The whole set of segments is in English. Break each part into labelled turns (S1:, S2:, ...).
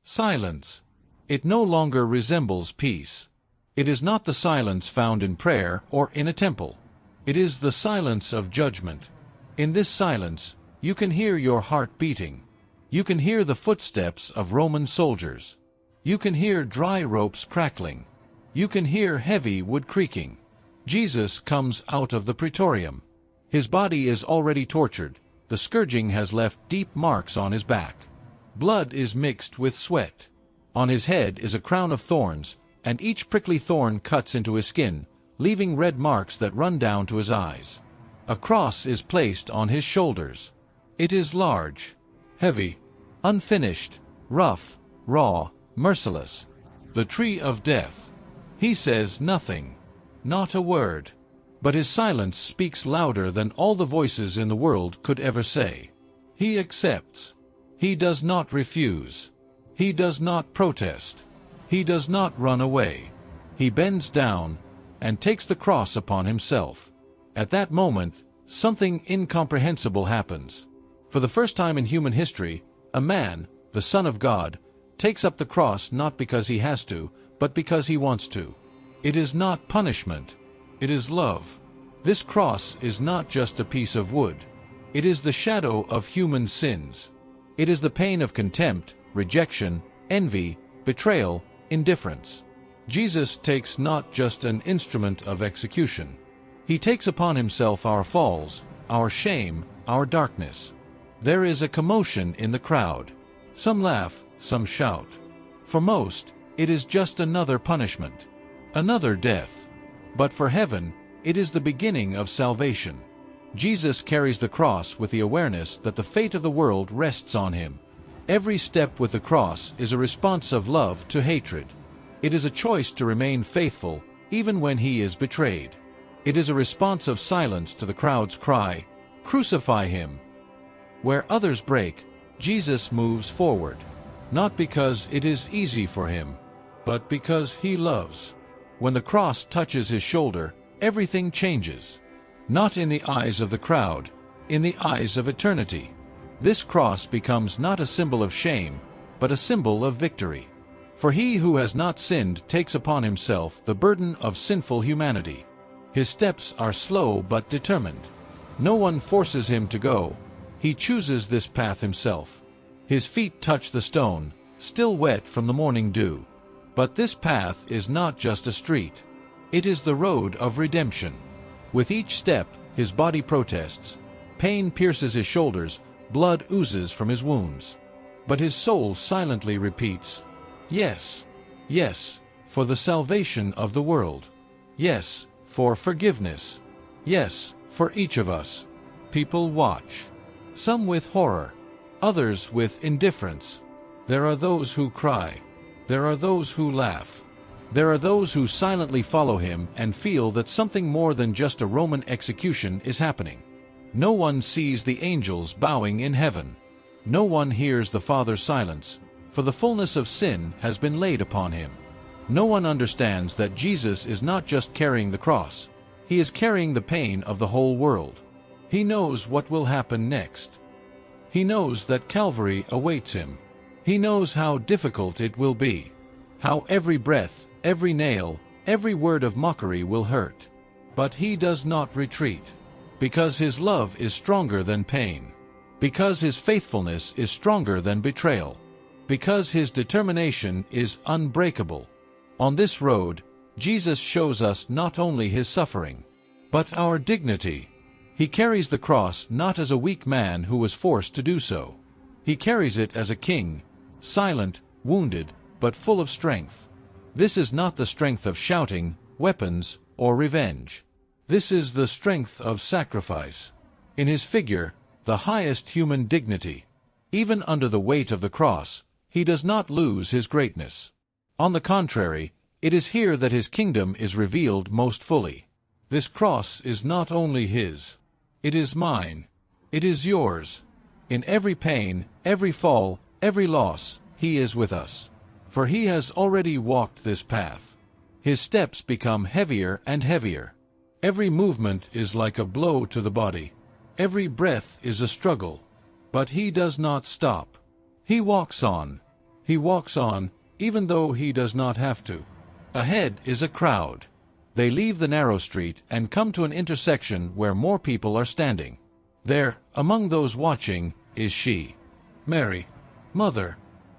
S1: Silence. It no longer resembles peace. It is not the silence found in prayer or in a temple. It is the silence of judgment. In this silence, you can hear your heart beating. You can hear the footsteps of Roman soldiers. You can hear dry ropes crackling. You can hear heavy wood creaking. Jesus comes out of the praetorium. His body is already tortured. The scourging has left deep marks on his back. Blood is mixed with sweat. On his head is a crown of thorns, and each prickly thorn cuts into his skin, leaving red marks that run down to his eyes. A cross is placed on his shoulders. It is large, heavy, unfinished, rough, raw, merciless. The tree of death. He says nothing, not a word. But his silence speaks louder than all the voices in the world could ever say. He accepts. He does not refuse. He does not protest. He does not run away. He bends down and takes the cross upon himself. At that moment, something incomprehensible happens. For the first time in human history, a man, the Son of God, takes up the cross not because he has to, but because he wants to. It is not punishment. It is love. This cross is not just a piece of wood. It is the shadow of human sins. It is the pain of contempt, rejection, envy, betrayal, indifference. Jesus takes not just an instrument of execution. He takes upon himself our falls, our shame, our darkness. There is a commotion in the crowd. Some laugh, some shout. For most, it is just another punishment, another death. But for heaven, it is the beginning of salvation. Jesus carries the cross with the awareness that the fate of the world rests on him. Every step with the cross is a response of love to hatred. It is a choice to remain faithful, even when he is betrayed. It is a response of silence to the crowd's cry, "Crucify him!" Where others break, Jesus moves forward, not because it is easy for him, but because he loves. When the cross touches his shoulder, everything changes. Not in the eyes of the crowd, in the eyes of eternity. This cross becomes not a symbol of shame, but a symbol of victory. For he who has not sinned takes upon himself the burden of sinful humanity. His steps are slow but determined. No one forces him to go. He chooses this path himself. His feet touch the stone, still wet from the morning dew. But this path is not just a street. It is the road of redemption. With each step, his body protests. Pain pierces his shoulders, blood oozes from his wounds. But his soul silently repeats, "Yes, yes, for the salvation of the world. Yes, for forgiveness. Yes, for each of us." People watch. Some with horror, others with indifference. There are those who cry. There are those who laugh. There are those who silently follow him and feel that something more than just a Roman execution is happening. No one sees the angels bowing in heaven. No one hears the Father's silence, for the fullness of sin has been laid upon him. No one understands that Jesus is not just carrying the cross. He is carrying the pain of the whole world. He knows what will happen next. He knows that Calvary awaits him. He knows how difficult it will be, how every breath, every nail, every word of mockery will hurt. But he does not retreat, because his love is stronger than pain, because his faithfulness is stronger than betrayal, because his determination is unbreakable. On this road, Jesus shows us not only his suffering, but our dignity. He carries the cross not as a weak man who was forced to do so. He carries it as a king, silent, wounded, but full of strength. This is not the strength of shouting, weapons, or revenge. This is the strength of sacrifice. In his figure, the highest human dignity. Even under the weight of the cross, he does not lose his greatness. On the contrary, it is here that his kingdom is revealed most fully. This cross is not only his. It is mine. It is yours. In every pain, every fall, every loss, he is with us. For he has already walked this path. His steps become heavier and heavier. Every movement is like a blow to the body. Every breath is a struggle. But he does not stop. He walks on. He walks on, even though he does not have to. Ahead is a crowd. They leave the narrow street and come to an intersection where more people are standing. There, among those watching, is she, Mary, Mother.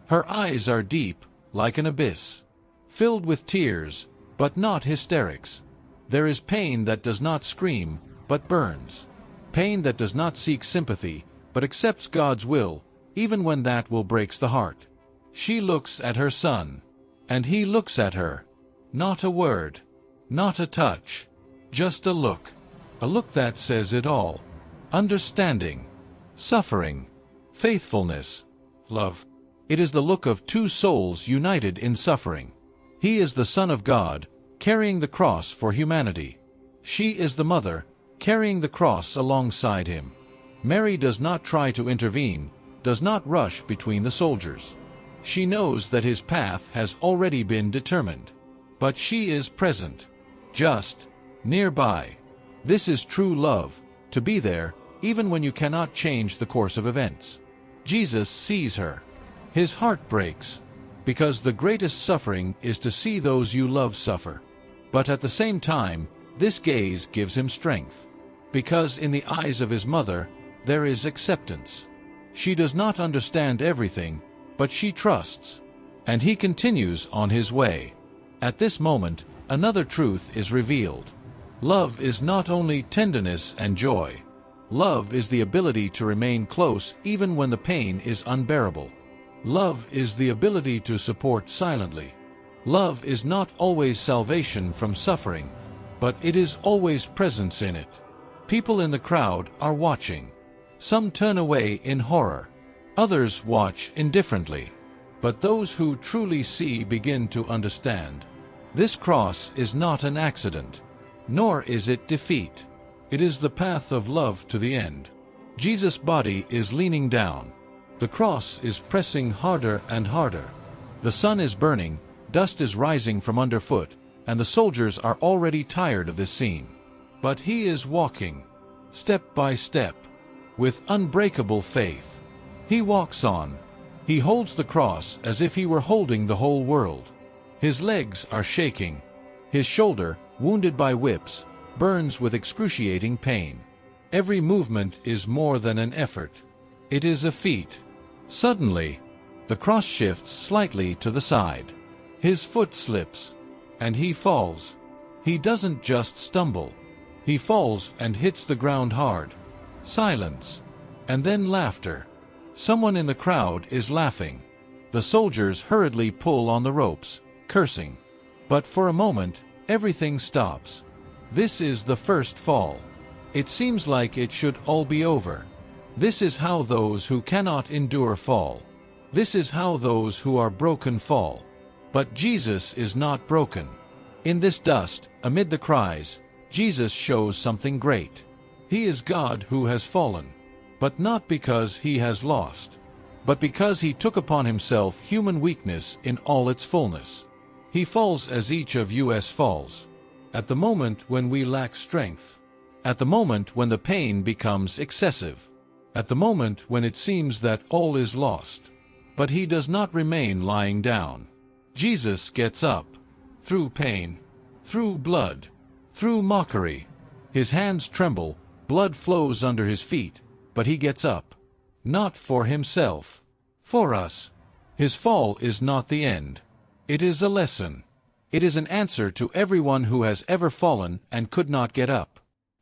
S1: Her eyes are deep, like an abyss, filled with tears, but not hysterics. There is pain that does not scream, but burns. Pain that does not seek sympathy, but accepts God's will, even when that will breaks the heart. She looks at her son, and he looks at her. Not a word, not a touch, just a look that says it all. Understanding, suffering, faithfulness, love. It is the look of two souls united in suffering. He is the Son of God, carrying the cross for humanity. She is the mother, carrying the cross alongside him. Mary does not try to intervene, does not rush between the soldiers. She knows that his path has already been determined. But she is present, just, nearby. This is true love, to be there, even when you cannot change the course of events. Jesus sees her. His heart breaks, because the greatest suffering is to see those you love suffer. But at the same time, this gaze gives him strength, because in the eyes of his mother, there is acceptance. She does not understand everything, but she trusts, and he continues on his way. At this moment, another truth is revealed. Love is not only tenderness and joy. Love is the ability to remain close even when the pain is unbearable. Love is the ability to support silently. Love is not always salvation from suffering, but it is always presence in it. People in the crowd are watching. Some turn away in horror. Others watch indifferently. But those who truly see begin to understand. This cross is not an accident, nor is it defeat. It is the path of love to the end. Jesus' body is leaning down. The cross is pressing harder and harder. The sun is burning, dust is rising from underfoot, and the soldiers are already tired of this scene. But he is walking, step by step, with unbreakable faith. He walks on. He holds the cross as if he were holding the whole world. His legs are shaking. His shoulder, wounded by whips, burns with excruciating pain. Every movement is more than an effort. It is a feat. Suddenly, the cross shifts slightly to the side. His foot slips, and he falls. He doesn't just stumble. He falls and hits the ground hard. Silence, and then laughter. Someone in the crowd is laughing. The soldiers hurriedly pull on the ropes, cursing. But for a moment, everything stops. This is the first fall. It seems like it should all be over. This is how those who cannot endure fall. This is how those who are broken fall. But Jesus is not broken. In this dust, amid the cries, Jesus shows something great. He is God who has fallen. But not because he has lost, but because he took upon himself human weakness in all its fullness. He falls as each of us falls, at the moment when we lack strength, at the moment when the pain becomes excessive, at the moment when it seems that all is lost. But he does not remain lying down. Jesus gets up, through pain, through blood, through mockery. His hands tremble, blood flows under his feet, but he gets up. Not for himself. For us. His fall is not the end. It is a lesson. It is an answer to everyone who has ever fallen and could not get up.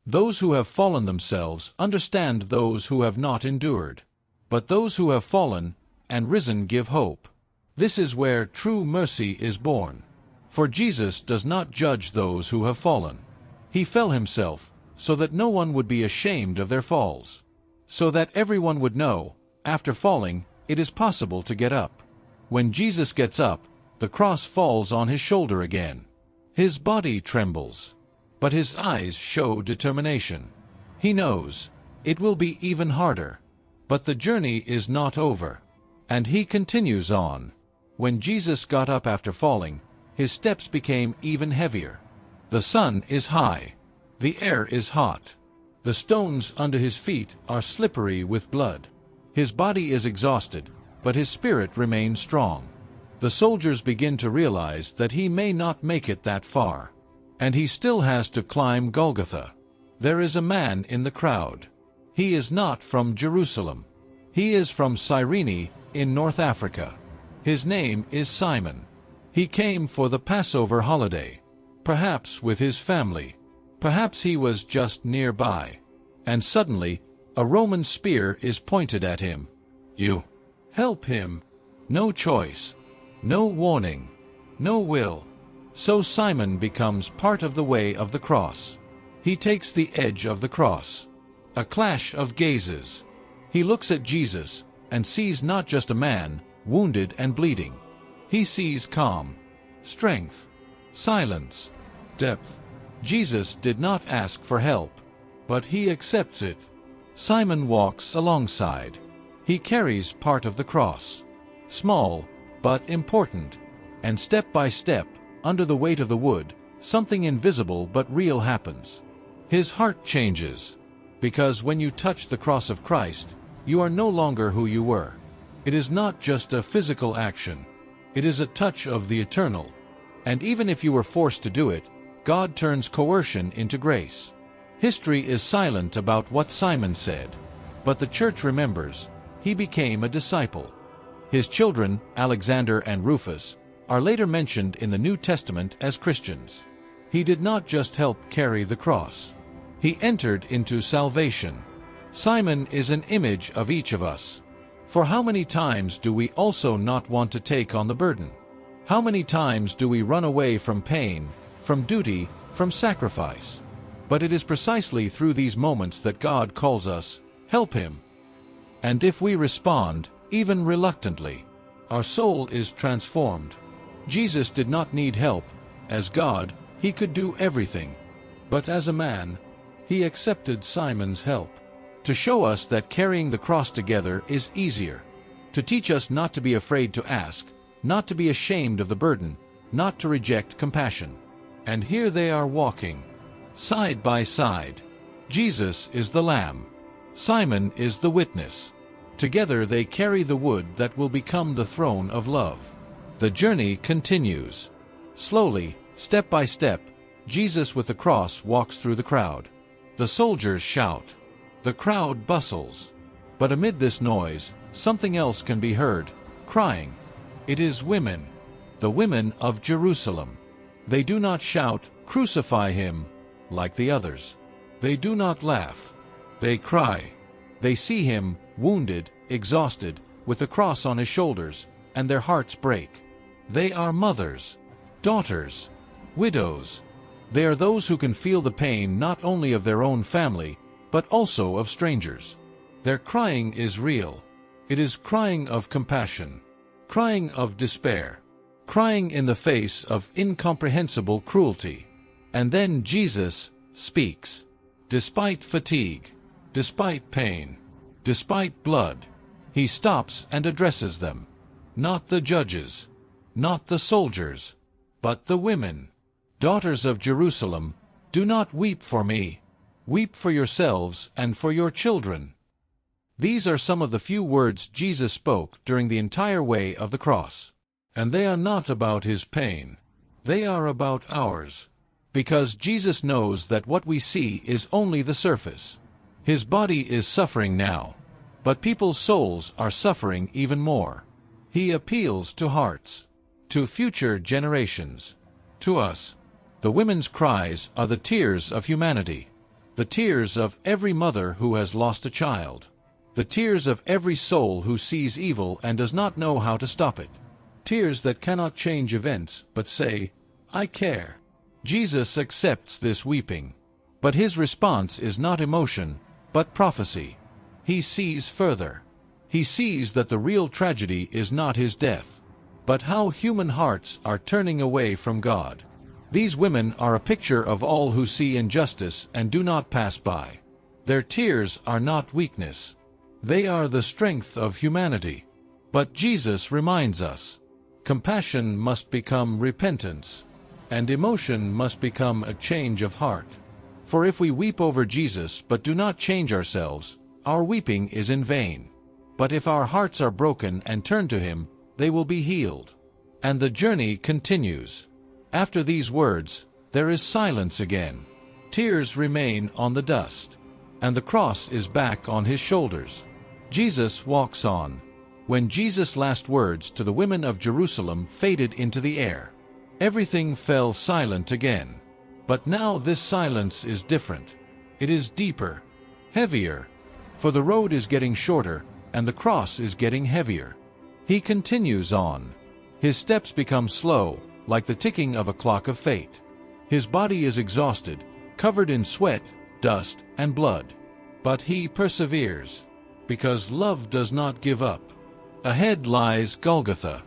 S1: Those who have fallen themselves understand those who have not endured. But those who have fallen and risen give hope. This is where true mercy is born. For Jesus does not judge those who have fallen. He fell himself, so that no one would be ashamed of their falls. So that everyone would know, after falling, it is possible to get up. When Jesus gets up, the cross falls on his shoulder again. His body trembles, but his eyes show determination. He knows, it will be even harder. But the journey is not over. And he continues on. When Jesus got up after falling, his steps became even heavier. The sun is high. The air is hot. The stones under his feet are slippery with blood. His body is exhausted, but his spirit remains strong. The soldiers begin to realize that he may not make it that far. And he still has to climb Golgotha. There is a man in the crowd. He is not from Jerusalem. He is from Cyrene in North Africa. His name is Simon. He came for the Passover holiday, perhaps with his family. Perhaps he was just nearby. And suddenly, a Roman spear is pointed at him. You help him. No choice. No warning. No will. So Simon becomes part of the way of the cross. He takes the edge of the cross. A clash of gazes. He looks at Jesus and sees not just a man, wounded and bleeding. He sees calm, strength, silence, depth. Jesus did not ask for help, but he accepts it. Simon walks alongside. He carries part of the cross. Small, but important. And step by step, under the weight of the wood, something invisible but real happens. His heart changes. Because when you touch the cross of Christ, you are no longer who you were. It is not just a physical action. It is a touch of the eternal. And even if you were forced to do it, God turns coercion into grace. History is silent about what Simon said. But the church remembers. He became a disciple. His children, Alexander and Rufus, are later mentioned in the New Testament as Christians. He did not just help carry the cross. He entered into salvation. Simon is an image of each of us. For how many times do we also not want to take on the burden? How many times do we run away from pain, from duty, from sacrifice? But it is precisely through these moments that God calls us, help him. And if we respond, even reluctantly, our soul is transformed. Jesus did not need help. As God, he could do everything. But as a man, he accepted Simon's help. To show us that carrying the cross together is easier. To teach us not to be afraid to ask, not to be ashamed of the burden, not to reject compassion. And here they are walking, side by side. Jesus is the Lamb. Simon is the witness. Together they carry the wood that will become the throne of love. The journey continues. Slowly, step by step, Jesus with the cross walks through the crowd. The soldiers shout. The crowd bustles. But amid this noise, something else can be heard, crying. It is women, the women of Jerusalem. They do not shout, "Crucify him," like the others. They do not laugh. They cry. They see him, wounded, exhausted, with the cross on his shoulders, and their hearts break. They are mothers, daughters, widows. They are those who can feel the pain not only of their own family, but also of strangers. Their crying is real. It is crying of compassion, crying of despair, crying in the face of incomprehensible cruelty. And then Jesus speaks. Despite fatigue, despite pain, despite blood, he stops and addresses them. Not the judges, not the soldiers, but the women. Daughters of Jerusalem, do not weep for me. Weep for yourselves and for your children. These are some of the few words Jesus spoke during the entire way of the cross. And they are not about his pain. They are about ours. Because Jesus knows that what we see is only the surface. His body is suffering now, but people's souls are suffering even more. He appeals to hearts, to future generations, to us. The women's cries are the tears of humanity, the tears of every mother who has lost a child, the tears of every soul who sees evil and does not know how to stop it, tears that cannot change events but say, "I care." Jesus accepts this weeping, but his response is not emotion, but prophecy. He sees further. He sees that the real tragedy is not his death, but how human hearts are turning away from God. These women are a picture of all who see injustice and do not pass by. Their tears are not weakness. They are the strength of humanity. But Jesus reminds us, compassion must become repentance, and emotion must become a change of heart. For if we weep over Jesus but do not change ourselves, our weeping is in vain. But if our hearts are broken and turn to him, they will be healed. And the journey continues. After these words, there is silence again. Tears remain on the dust, and the cross is back on his shoulders. Jesus walks on. When Jesus' last words to the women of Jerusalem faded into the air, everything fell silent again. But now this silence is different. It is deeper, heavier, for the road is getting shorter, and the cross is getting heavier. He continues on. His steps become slow, like the ticking of a clock of fate. His body is exhausted, covered in sweat, dust, and blood. But he perseveres, because love does not give up. Ahead lies Golgotha.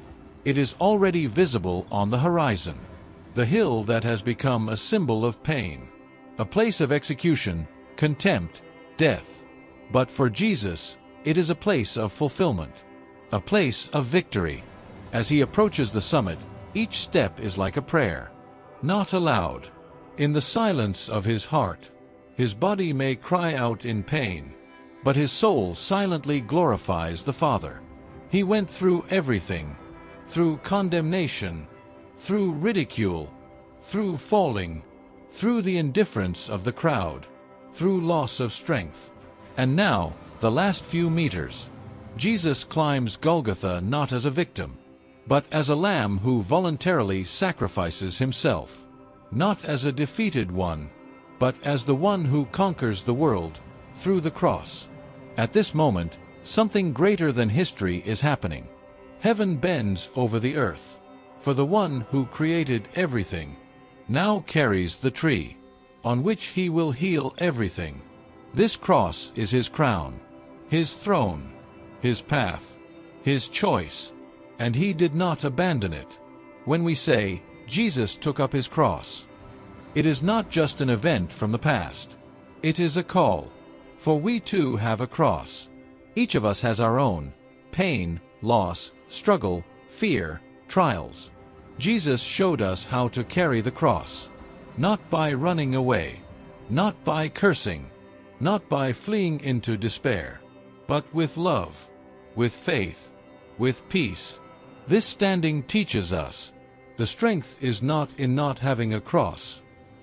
S1: It is already visible on the horizon. The hill that has become a symbol of pain, a place of execution, contempt, death. But for Jesus, it is a place of fulfillment, a place of victory. As he approaches the summit, each step is like a prayer, not aloud. In the silence of his heart, his body may cry out in pain, but his soul silently glorifies the Father. He went through everything, through condemnation, through ridicule, through falling, through the indifference of the crowd, through loss of strength. And now, the last few meters, Jesus climbs Golgotha not as a victim, but as a lamb who voluntarily sacrifices himself. Not as a defeated one, but as the one who conquers the world through the cross. At this moment, something greater than history is happening. Heaven bends over the earth, for the one who created everything now carries the tree, on which he will heal everything. This cross is his crown, his throne, his path, his choice, and he did not abandon it. When we say, Jesus took up his cross, it is not just an event from the past. It is a call. For we too have a cross. Each of us has our own pain, loss, struggle, fear, trials. Jesus showed us how to carry the cross, not by running away, not by cursing, not by fleeing into despair, but with love, with faith, with peace. This standing teaches us the strength is not in not having a cross,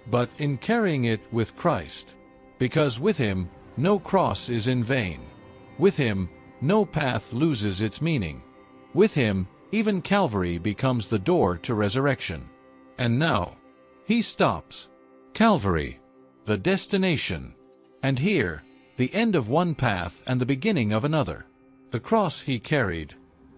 S1: but in carrying it with Christ, because with him no cross is in vain. With him no path loses its meaning. With him even Calvary becomes the door to resurrection. And now he stops. Calvary, the destination. And here, the end of one path and the beginning of another. The cross he carried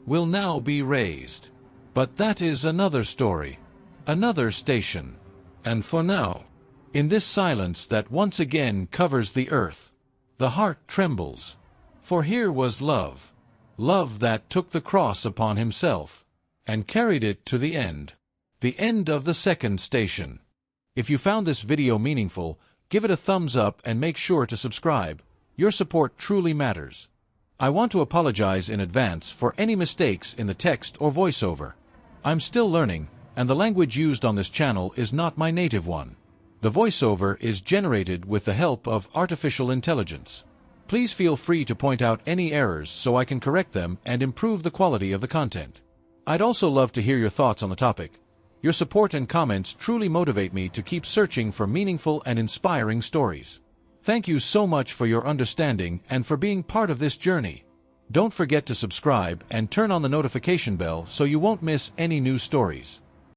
S1: will now be raised. But that is another story, another station. And for now, in this silence that once again covers the earth, the heart trembles. For here was love, love that took the cross upon himself and carried it to the end of the second station. If you found this video meaningful, give it a thumbs up and make sure to subscribe. Your support truly matters. I want to apologize in advance for any mistakes in the text or voiceover. I'm still learning, and the language used on this channel is not my native one. The voiceover is generated with the help of artificial intelligence. Please feel free to point out any errors so I can correct them and improve the quality of the content. I'd also love to hear your thoughts on the topic. Your support and comments truly motivate me to keep searching for meaningful and inspiring stories. Thank you so much for your understanding and for being part of this journey. Don't forget to subscribe and turn on the notification bell so you won't miss any new stories.